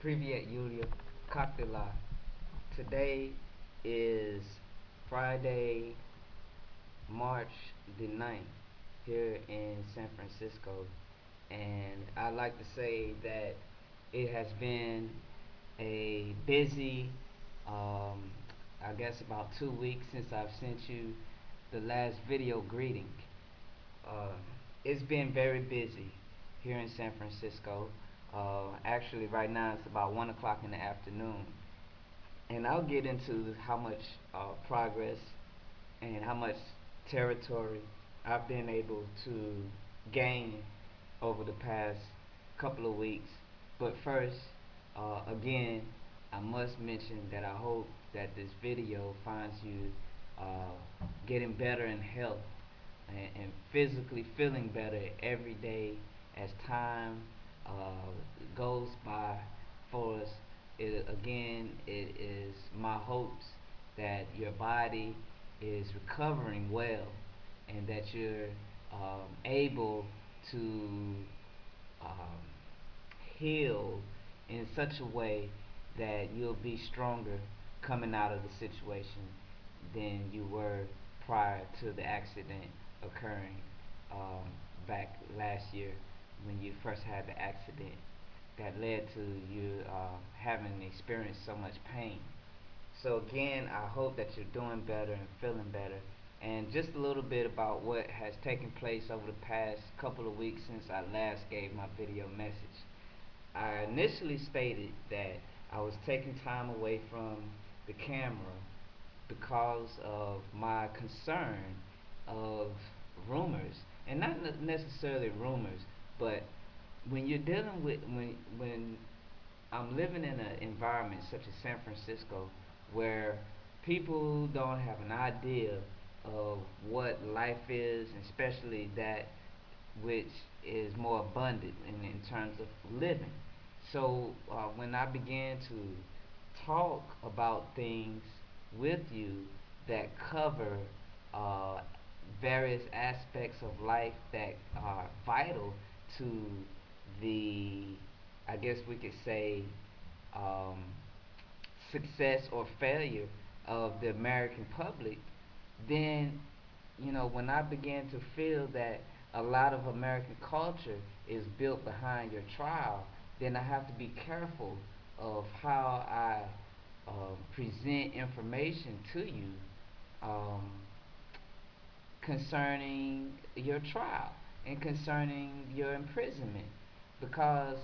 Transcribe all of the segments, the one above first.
Привет, Yulia. Cocktail. Today is Friday, March the 9th here in San Francisco. And I'd like to say that it has been a busy, um, I guess, about 2 weeks since I've sent you the last video greeting. Uh, it's been very busy here in San Francisco. Actually, right now it's about 1 o'clock in the afternoon. And I'll get into how much progress and how much territory I've been able to gain over the past couple of weeks. But first, again, I must mention that I hope that this video finds you getting better in health and physically feeling better every day as time uh, goes by for us. It is my hopes that your body is recovering well and that you're able to um, heal in such a way that you'll be stronger coming out of the situation than you were prior to the accident occurring um, back last year when you first had the accident that led to you having experienced so much pain. So again, I hope that you're doing better and feeling better. And just a little bit about what has taken place over the past couple of weeks since I last gave my video message. I initially stated that I was taking time away from the camera because of my concern of rumors, and not necessarily rumors, but when you're dealing with when I'm living in an environment such as San Francisco where people don't have an idea of what life is, especially that which is more abundant in terms of living. So when I began to talk about things with you that cover uh, various aspects of life that are vital to the, I guess we could say, um, success or failure of the American public, then when I began to feel that a lot of American culture is built behind your trial, then I have to be careful of how I present information to you um, concerning your trial and concerning your imprisonment. Because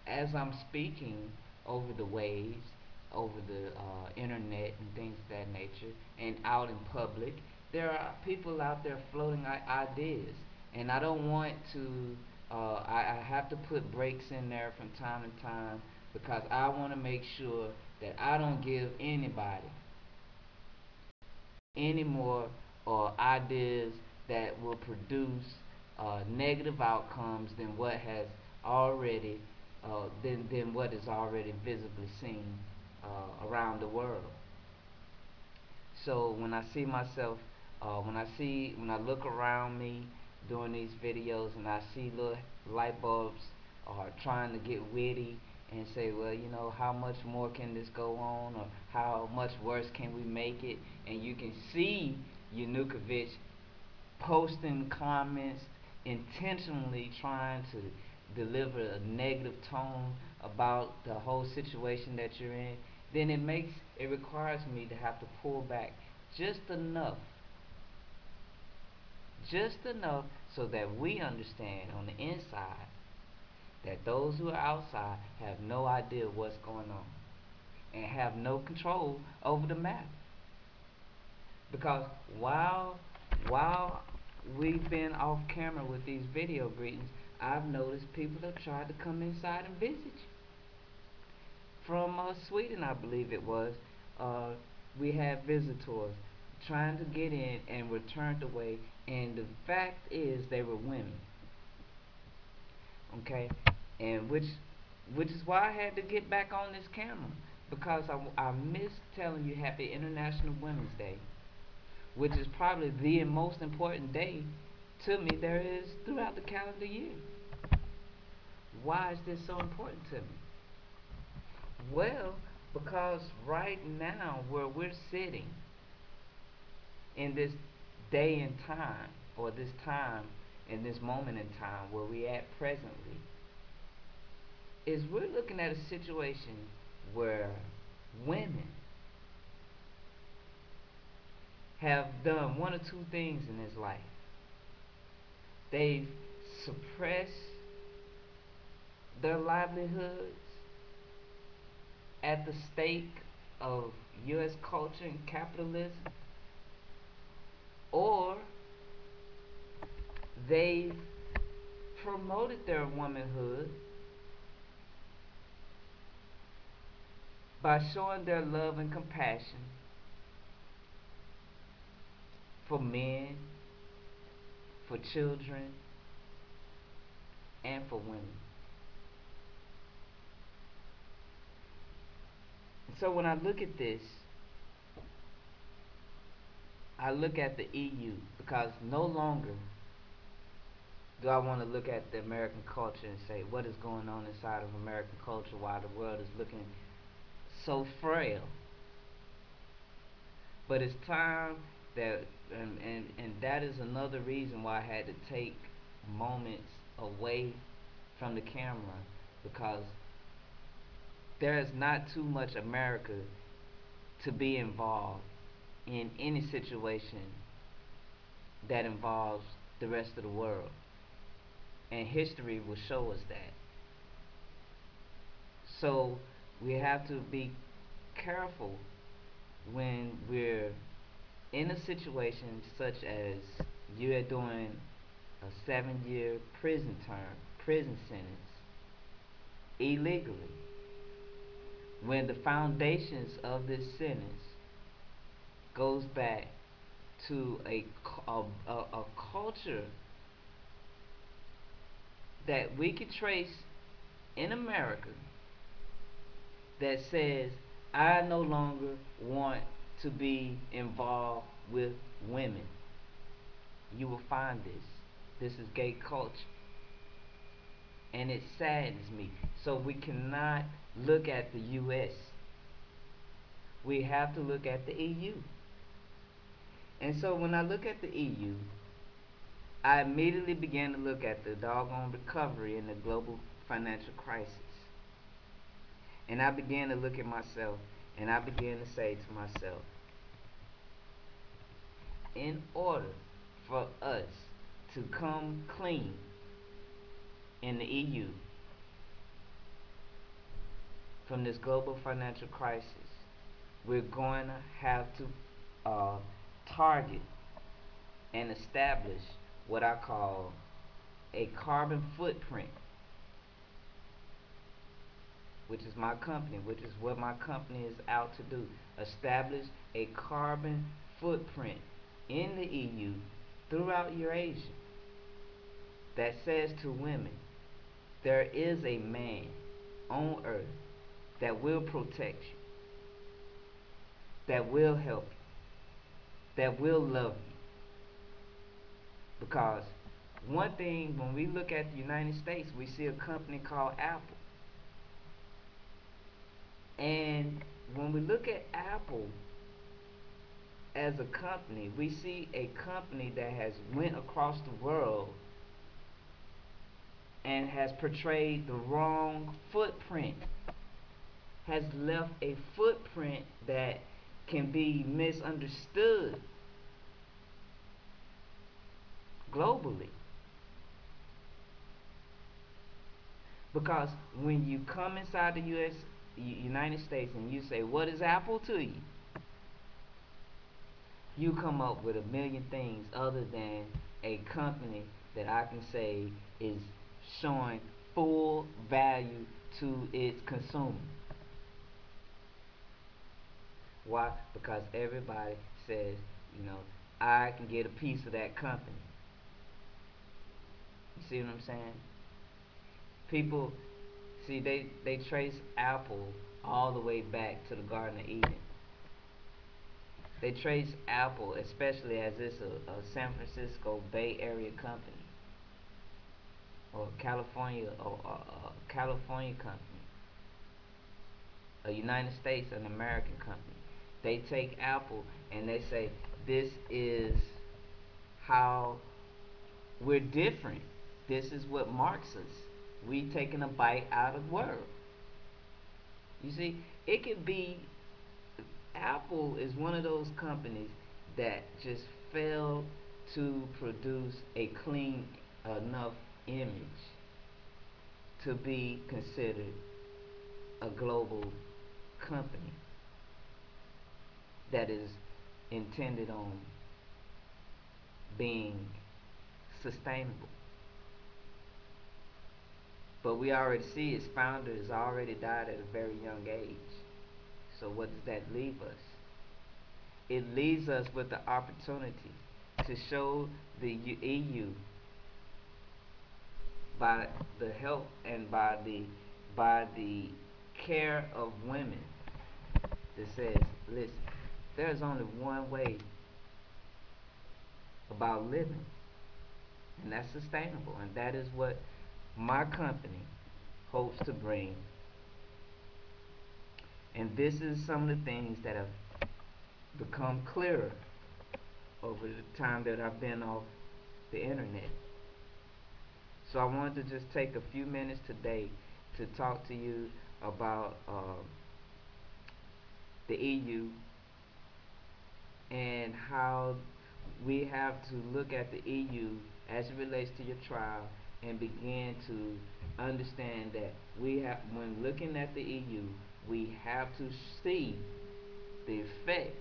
as I'm speaking over the waves, over the internet and things of that nature, and out in public, there are people out there floating ideas, and I don't want to. I have to put breaks in there from time to time because I want to make sure that I don't give anybody any more ideas that will produce negative outcomes than what has already than what is already visibly seen around the world. So when I see myself, when I look around me doing these videos and I see little light bulbs trying to get witty and say, well, how much more can this go on, or how much worse can we make it? And you can see Yanukovych posting comments intentionally trying to deliver a negative tone about the whole situation that you're in, then it requires me to have to pull back just enough, just enough so that we understand on the inside that those who are outside have no idea what's going on and have no control over the matter. Because while we've been off camera with these video greetings, I've noticed people have tried to come inside and visit you. From Sweden, I believe it was, uh, we had visitors trying to get in and were turned away, and the fact is they were women. Okay, and which is why I had to get back on this camera because I missed telling you Happy International Women's Day, which is probably the most important day to me there is throughout the calendar year. Why is this so important to me? Well, because right now where we're sitting in this day and time, or this time, in this moment in time where we at presently, is we're looking at a situation where women have done one or two things in this life. They've suppressed their livelihoods at the stake of U.S. culture and capitalism, or they've promoted their womanhood by showing their love and compassion for men, for children, and for women. And so when I look at this, I look at the EU because no longer do I want to look at the American culture and say what is going on inside of American culture while the world is looking so frail. But it's time that, and that is another reason why I had to take moments away from the camera, because there is not too much America to be involved in any situation that involves the rest of the world. And history will show us that. So we have to be careful when we're in a situation such as you're doing a 7 year prison term, prison sentence, illegally, when the foundations of this sentence goes back to a culture that we could trace in America that says, I no longer want to be involved with women. You will find this. This is gay culture. And it saddens me. So we cannot look at the US. We have to look at the EU. And so when I look at the EU, I immediately began to look at the doggone recovery in the global financial crisis. And I began to look at myself and I began to say to myself, in order for us to come clean in the EU from this global financial crisis, we're going to have to target and establish what I call a carbon footprint, which is my company, which is what my company is out to do. Establish a carbon footprint in the EU throughout Eurasia that says to women, there is a man on earth that will protect you, that will help you, that will love you. Because one thing, when we look at the United States, we see a company called Apple. And when we look at Apple as a company, we see a company that has went across the world and has portrayed the wrong footprint, has left a footprint that can be misunderstood globally. Because when you come inside the United States, and you say, what is Apple to you? You come up with a million things other than a company that I can say is showing full value to its consumer. Why? Because everybody says, you know, I can get a piece of that company. You see what I'm saying? People, see, they trace Apple all the way back to the Garden of Eden. They trace Apple, especially as it's a San Francisco Bay Area company, or California, or California company. a United States, an American company. They take Apple and they say, this is how we're different. This is what marks us. We taking a bite out of the world. You see, it could be Apple is one of those companies that just failed to produce a clean enough image to be considered a global company that is intended on being sustainable. But we already see its founder has already died at a very young age. So what does that leave us? It leaves us with the opportunity to show the EU by the help and by the care of women that says, listen, there's only one way about living, and that's sustainable, and that is what my company hopes to bring. And this is some of the things that have become clearer over the time that I've been off the internet. So I wanted to just take a few minutes today to talk to you about the EU and how we have to look at the EU as it relates to your trial and begin to understand that we have, when looking at the EU, we have to see the effect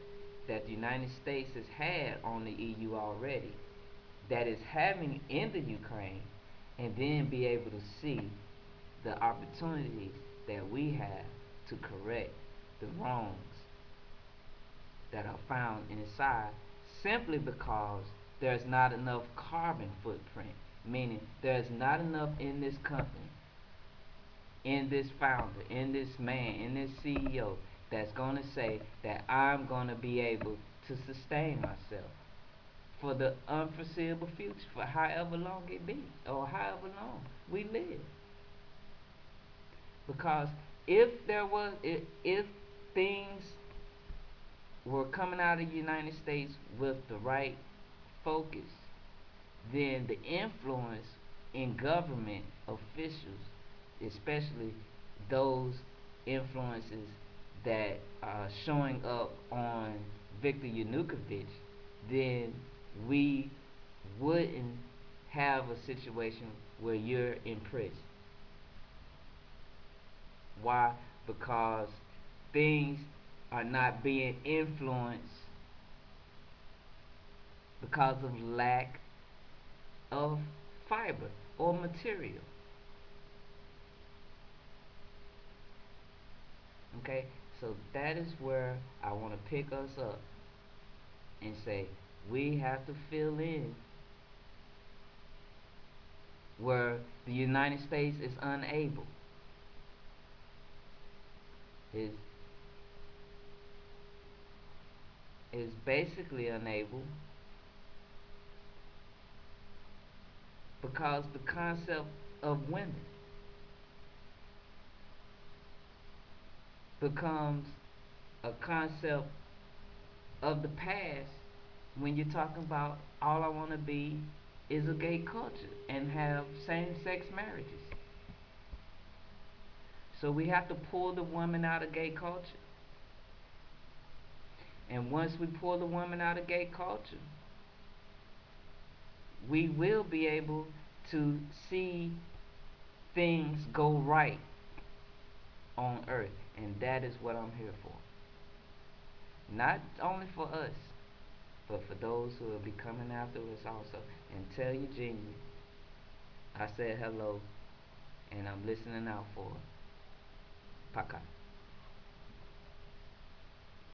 that the United States has had on the EU already, that is having in the Ukraine, and then be able to see the opportunities that we have to correct the wrongs that are found inside, simply because there's not enough carbon footprint, meaning there's not enough in this company, in this founder, in this man, in this CEO that's going to say that I'm going to be able to sustain myself for the unforeseeable future, for however long it be, or however long we live. Because if things were coming out of the United States with the right focus, then the influence in government officials, especially those influences that are showing up on Viktor Yanukovych, then we wouldn't have a situation where you're in prison. Why? Because things are not being influenced because of lack of fiber or material. Okay? So that is where I want to pick us up and say we have to fill in where the United States is unable. Is is basically unable because the concept of women becomes a concept of the past when you're talking about all I want to be is a gay culture and have same-sex marriages. So we have to pull the woman out of gay culture. And once we pull the woman out of gay culture, we will be able to see things go right on earth. And that is what I'm here for. Not only for us, but for those who will be coming after us also. And tell Eugenia I said hello and I'm listening out for her. Paka.